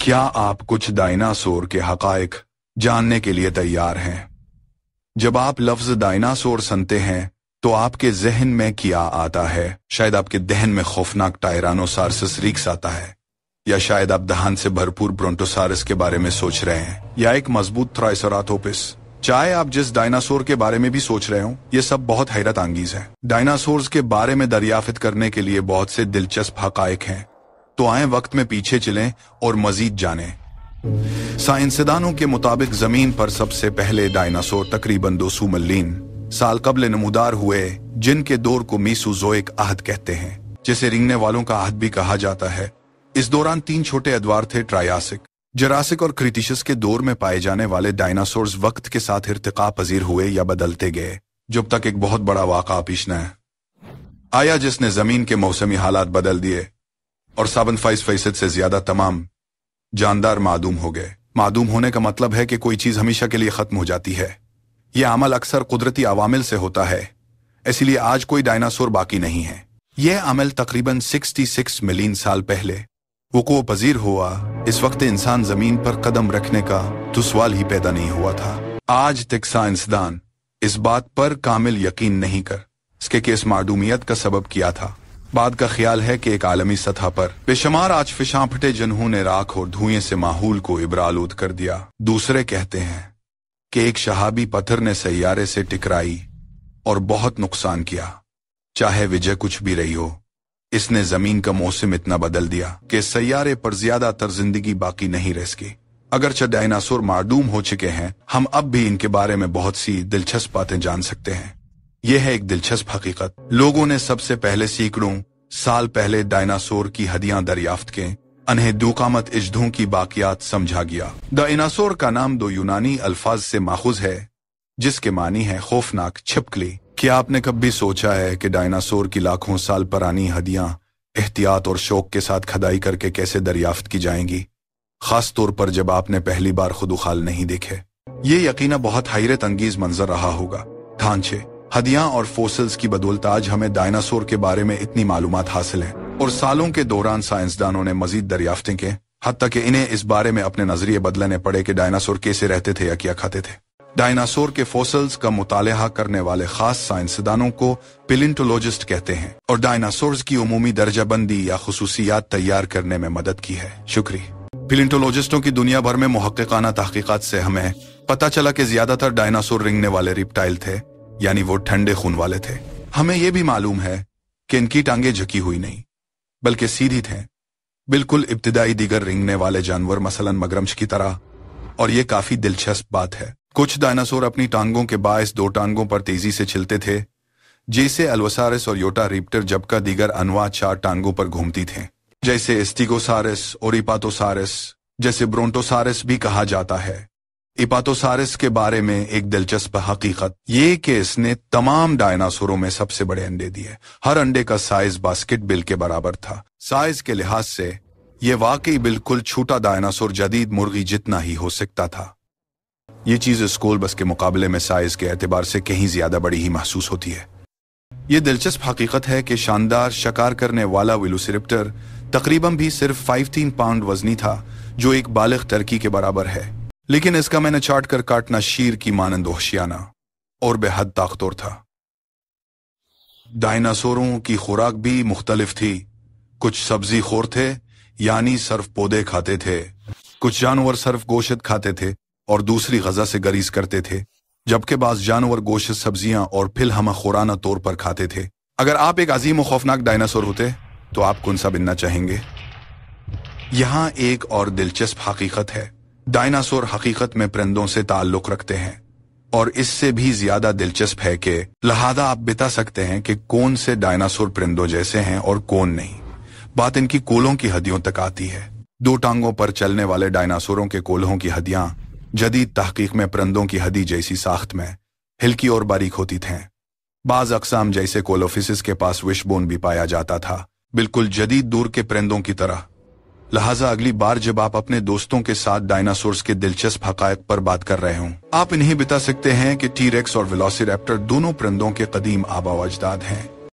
क्या आप कुछ डायनासोर के हकायक जानने के लिए तैयार हैं? जब आप लफ्ज डायनासोर सुनते हैं तो आपके जहन में क्या आता है? शायद आपके दहन में खौफनाक टायरानोसारस रिक्स आता है, या शायद आप दहान से भरपूर ब्रोंटोसारस के बारे में सोच रहे हैं, या एक मजबूत ट्राइसेराटोप्स। चाहे आप जिस डायनासोर के बारे में भी सोच रहे हो, ये सब बहुत हैरत अंगीज है। डायनासोर्स के बारे में दरियाफ्त करने के लिए बहुत से दिलचस्प हकायक हैं, तो आए वक्त में पीछे चलें और मजीद जानें। साइंसदानों के मुताबिक जमीन पर सबसे पहले डायनासोर तकरीबन 200 मिलियन साल कबल नमूदार हुए, जिनके दौर को मीसोजोइक आहद कहते हैं, जिसे रिंगने वालों का आहद भी कहा जाता है। इस दौरान 3 छोटे अद्वार थे, ट्रायासिक, जरासिक और क्रिटिशस के दौर में पाए जाने वाले डायनासोर्स वक्त के साथ इर्तिका पजीर हुए या बदलते गए, जब तक एक बहुत बड़ा वाक़ा पेश न आया जिसने जमीन के मौसमी हालात बदल दिए और 7% से ज्यादा तमाम जानदार मादूम हो गए। मादूम होने का मतलब है कि कोई चीज हमेशा के लिए खत्म हो जाती है। यह अमल अक्सर कुदरती अवामिल से होता है, इसलिए आज कोई डायनासोर बाकी नहीं है। यह अमल तकरीबन 66 मिलियन साल पहले वुकूअ पजीर हुआ। इस वक्त इंसान जमीन पर कदम रखने का तो सवाल ही पैदा नहीं हुआ था। आज तक साइंसदान इस बात पर कामिल यकीन नहीं कर सके कि इस मादूमियत का सबब क्या था। बाद का ख्याल है कि एक आलमी सतह पर बेशुमार आज फिशां फटे जिन्हों ने राख और धुएं से माहौल को इब्रालूद कर दिया। दूसरे कहते हैं कि एक शहाबी पत्थर ने सैयारे से टकराई और बहुत नुकसान किया। चाहे वजह कुछ भी रही हो, इसने जमीन का मौसम इतना बदल दिया कि सैयारे पर ज्यादातर जिंदगी बाकी नहीं रह सकी। अगरचे डायनासोर मादूम हो चुके हैं, हम अब भी इनके बारे में बहुत सी दिलचस्प बातें जान सकते हैं। यह है एक दिलचस्प हकीकत। लोगों ने सबसे पहले सैकड़ों साल पहले डायनासोर की हड्डियां दरियाफ्त के उन्हें दुकामत इजदों की बाकियात समझा गया। डायनासोर का नाम 2 यूनानी अल्फाज से माखूज है, जिसके मानी है खौफनाक छिपकली। क्या आपने कभी सोचा है कि डायनासोर की लाखों साल पुरानी हड्डियां एहतियात और शौक के साथ खदाई करके कैसे दरियाफ्त की जाएंगी, खास तौर पर जब आपने पहली बार खुदुखाल नहीं देखे? ये यकीना बहुत हैरत अंगीज मंजर रहा होगा। ढांचे, हड्डियां और फोसिल्स की बदौलत आज हमें डायनासोर के बारे में इतनी मालूमात हासिल है, और सालों के दौरान साइंसदानों ने मजीद दरियाफ्तें की, हत्ता कि इन्हें इस बारे में अपने नजरिए बदलने पड़े कि डायनासोर कैसे रहते थे या क्या खाते थे। डायनासोर के फोसिल्स का मुतालिहा करने वाले खास साइंसदानों को पैलियोंटोलॉजिस्ट कहते हैं, और डायनासोर्स की उमूमी दर्जाबंदी या खुसूसियात तैयार करने में मदद की है। शुक्रिया। पैलियोंटोलॉजिस्टों की दुनिया भर में मुहक्किकाना तहकीकात से हमें पता चला कि ज्यादातर डायनासोर रिंगने वाले रिप्टाइल थे, यानी वो ठंडे खून वाले थे। हमें यह भी मालूम है कि इनकी टांगें झुकी हुई नहीं बल्कि सीधी थे, बिल्कुल इब्तिदाई दीगर रिंगने वाले जानवर मसलन मगरमच्छ की तरह। और ये काफी दिलचस्प बात है। कुछ डायनासोर अपनी टांगों के बायस 2 टांगों पर तेजी से चलते थे, जैसे अल्वोसारस और योटारिप्टर, जबकि दीगर अनवा 4 टांगों पर घूमती थे, जैसे स्टीगोसारस और इपातोसारस, जैसे ब्रोंटोसारस भी कहा जाता है। इपातोसारस के बारे में एक दिलचस्प हकीकत ये कि इसने तमाम डायनासोरों में सबसे बड़े अंडे दिए। हर अंडे का साइज बास्केट बिल के बराबर था। साइज के लिहाज से यह वाकई बिल्कुल छोटा डायनासोर जदीद मुर्गी जितना ही हो सकता था। ये चीज स्कूल बस के मुकाबले में साइज के एतबार से कहीं ज्यादा बड़ी ही महसूस होती है। ये दिलचस्प हकीकत है कि शानदार शिकार करने वाला वेलोसिरैप्टर तकरीबन भी सिर्फ 5-3 पाउंड वजनी था, जो एक बालिग टर्की के बराबर है, लेकिन इसका मैंने चाट कर काटना शीर की मानंद वहशियाना और बेहद ताकतवर था। डायनासोरों की खुराक भी मुख्तलिफ थी। कुछ सब्जी खोर थे, यानी सिर्फ पौधे खाते थे। कुछ जानवर सिर्फ गोश्त खाते थे और दूसरी गजा से गरीज करते थे, जबकि बाज जानवर गोश्त, सब्जियां और फिल हम खुराना तौर पर खाते थे। अगर आप एक अजीम और खौफनाक डायनासोर होते तो आप कौन सा बनना चाहेंगे? यहाँ एक और दिलचस्प हकीकत है। डायनासोर हकीकत में परिंदों से ताल्लुक रखते हैं, और इससे भी ज्यादा दिलचस्प है कि लिहाजा आप बता सकते हैं कि कौन से डायनासोर परिंदों जैसे हैं और कौन नहीं। बात इनकी कोल्हों की हड्डियों तक आती है। 2 टांगों पर चलने वाले डायनासोरों के कोल्हों की हड्डियां जदीद तहकीक में परिंदों की हड्डी जैसी साख्त में हल्की और बारीक होती थीं। बाज अकसाम जैसे कोलोफिसिस के पास विशबोन भी पाया जाता था, बिल्कुल जदीद दूर के परिंदों की तरह। लिहाजा अगली बार जब आप अपने दोस्तों के साथ डायनासोर्स के दिलचस्प हकायक पर बात कर रहे हों, आप इन्हें बता सकते हैं कि टी-रेक्स और वेलोसिरैप्टर दोनों परिंदों के कदीम आबा अजदाद हैं।